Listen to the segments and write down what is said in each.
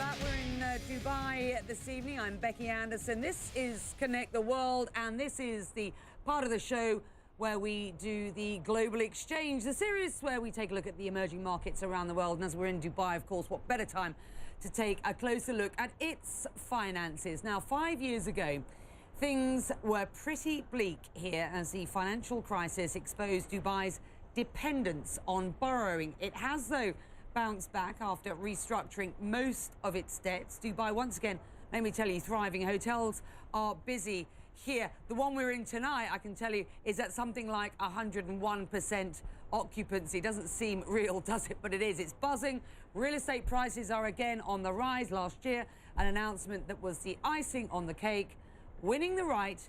that. We're in Dubai this evening. I'm Becky Anderson. This is Connect the World, and this is the part of the show where we do the Global Exchange, the series where we take a look at the emerging markets around the world. And as we're in Dubai, of course, what better time to take a closer look at its finances. Now, 5 years ago, things were pretty bleak here as the financial crisis exposed Dubai's dependence on borrowing. It has, though, bounced back after restructuring most of its debts. Dubai, once again, let me tell you, thriving. Hotels are busy here. The one we're in tonight, I can tell you, is at something like 101% occupancy. Doesn't seem real, does it? But it is. It's buzzing. Real estate prices are again on the rise. Last year, an announcement that was the icing on the cake, winning the right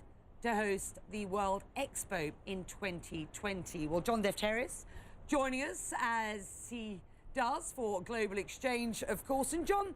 to host the World Expo in 2020. Well, John Defterios joining us as he does for Global Exchange, of course. And John,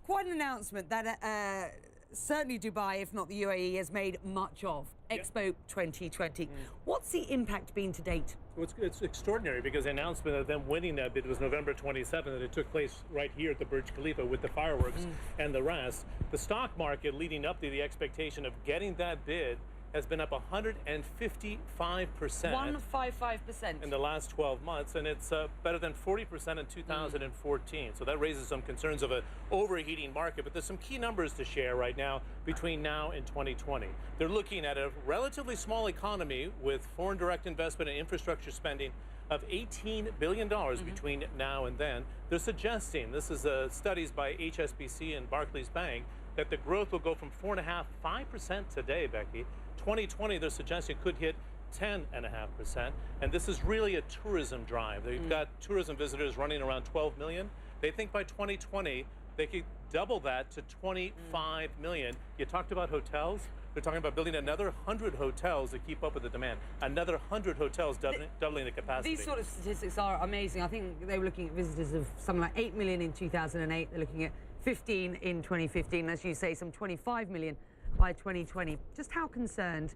quite an announcement that certainly Dubai, if not the UAE, has made much of. Expo 2020. What's the impact been to date? Well, it's extraordinary because the announcement of them winning that bid was November 27th, and it took place right here at the Burj Khalifa with the fireworks and the rest. The stock market leading up to the expectation of getting that bid has been up 155%. 155% in the last 12 months, and it's better than 40% in 2014. So that raises some concerns of an overheating market. But there's some key numbers to share right now between now and 2020. They're looking at a relatively small economy with foreign direct investment and infrastructure spending of $18 billion between now and then. They're suggesting, this is studies by HSBC and Barclays Bank, that the growth will go from 4.5–5% today, Becky. 2020, they're suggesting could hit 10.5%, and this is really a tourism drive. They've got tourism visitors running around 12 million. They think by 2020 they could double that to 25 million. You talked about hotels. They're talking about building another 100 hotels to keep up with the demand. Another 100 hotels doubling the capacity. These sort of statistics are amazing. I think they were looking at visitors of something like 8 million in 2008. They're looking at 15 in 2015. As you say, some 25 million by 2020. Just how concerned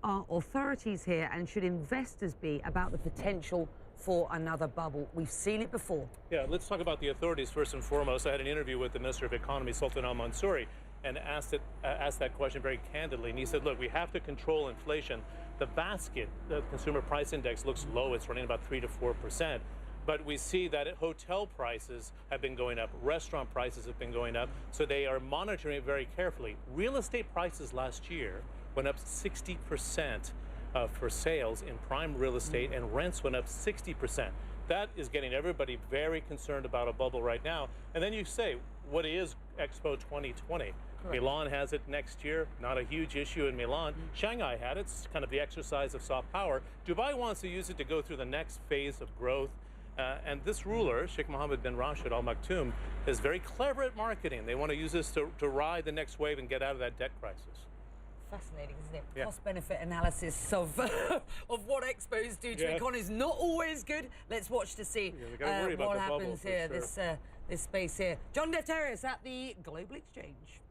are authorities here, and should investors be, about the potential for another bubble? We've seen it before. Yeah, let's talk about the authorities first and foremost. I had an interview with the Minister of Economy, Sultan Al Mansouri, and asked that question very candidly. And he said, look, we have to control inflation. The basket, the consumer price index, looks low. It's running about 3 to 4%. But we see that hotel prices have been going up, restaurant prices have been going up, so they are monitoring it very carefully. Real estate prices last year went up 60% for sales in prime real estate, and rents went up 60%. That is getting everybody very concerned about a bubble right now. And then you say, what is Expo 2020? Correct. Milan has it next year, not a huge issue in Milan. Shanghai had it. It's kind of the exercise of soft power. Dubai wants to use it to go through the next phase of growth. And this ruler, Sheikh Mohammed bin Rashid Al Maktoum, is very clever at marketing. They want to use this to ride the next wave and get out of that debt crisis. Fascinating, isn't it? Yeah. Cost-benefit analysis of what expos do to economies, not always good. Let's watch to see what happens here, sure. This space here. John Defterios at the Global Exchange.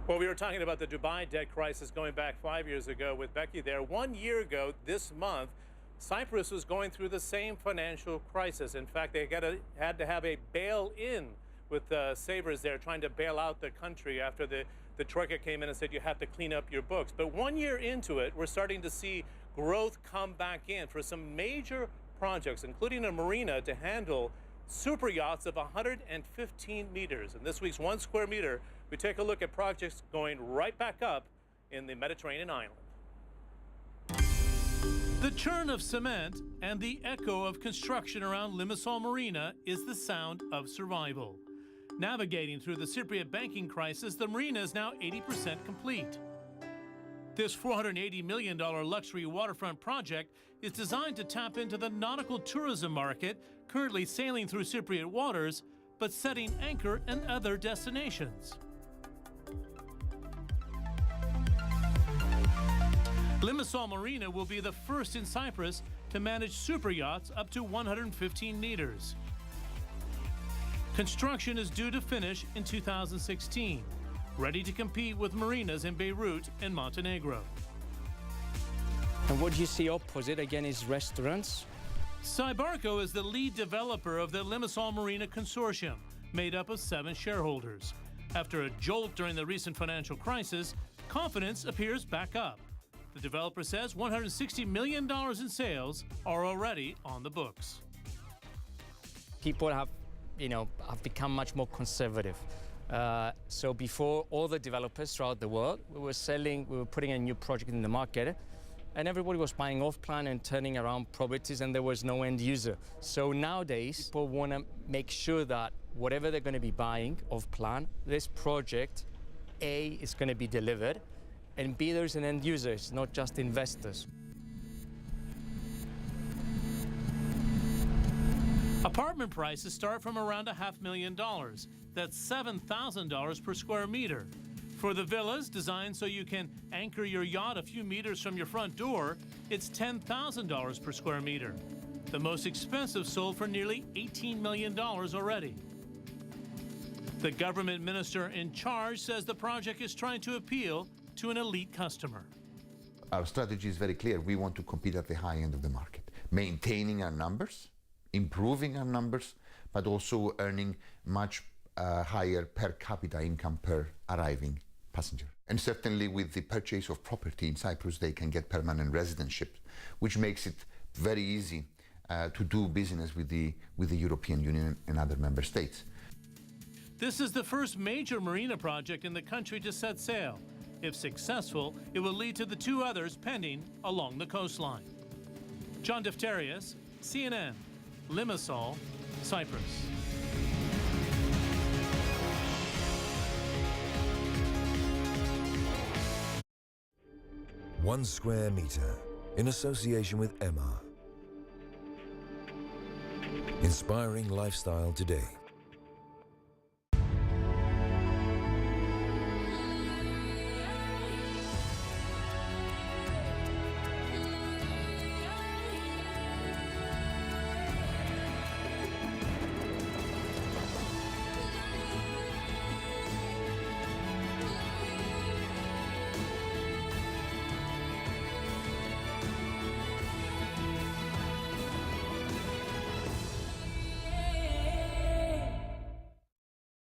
Well, we were talking about the Dubai debt crisis going back 5 years ago with Becky there. 1 year ago this month, Cyprus was going through the same financial crisis. In fact, they had to have a bail-in with savers there trying to bail out the country after the Troika came in and said you have to clean up your books. But 1 year into it, we're starting to see growth come back in for some major projects, including a marina to handle super yachts of 115 meters. And this week's 1 square meter, we take a look at projects going right back up in the Mediterranean island. The churn of cement and the echo of construction around Limassol Marina is the sound of survival. Navigating through the Cypriot banking crisis, the marina is now 80% complete. This $480 million luxury waterfront project is designed to tap into the nautical tourism market currently sailing through Cypriot waters, but setting anchor in other destinations. Limassol Marina will be the first in Cyprus to manage super yachts up to 115 meters. Construction is due to finish in 2016, ready to compete with marinas in Beirut and Montenegro. And what you see opposite, again, is restaurants. Cybarco is the lead developer of the LIMASSOL Marina Consortium, made up of 7 shareholders. After a jolt during the recent financial crisis, confidence appears back up. The developer says $160 million in sales are already on the books. People have become much more conservative. So before, all the developers throughout the world, we were putting a new project in the market, and everybody was buying off-plan and turning around properties, and there was no end user. So nowadays, people want to make sure that whatever they're going to be buying off-plan, this project, A, is going to be delivered, and B, there's an end user, it's not just investors. Apartment prices start from around $500,000. That's $7,000 per square meter. For the villas, designed so you can anchor your yacht a few meters from your front door, it's $10,000 per square meter. The most expensive sold for nearly $18 million already. The government minister in charge says the project is trying to appeal to an elite customer. Our strategy is very clear. We want to compete at the high end of the market, maintaining our numbers, improving our numbers, but also earning much higher per capita income per arriving passenger. And certainly with the purchase of property in Cyprus, they can get permanent residentship, which makes it very easy to do business with the European Union and other member states. This is the first major marina project in the country to set sail. If successful, it will lead to the 2 others pending along the coastline. John Defterios, CNN, Limassol, Cyprus. 1 square meter in association with Emma. Inspiring lifestyle today.